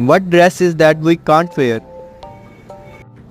What dress is that we can't wear?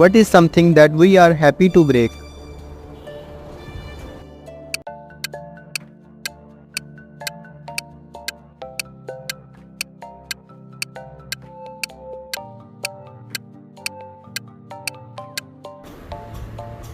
What is something that we are happy to break?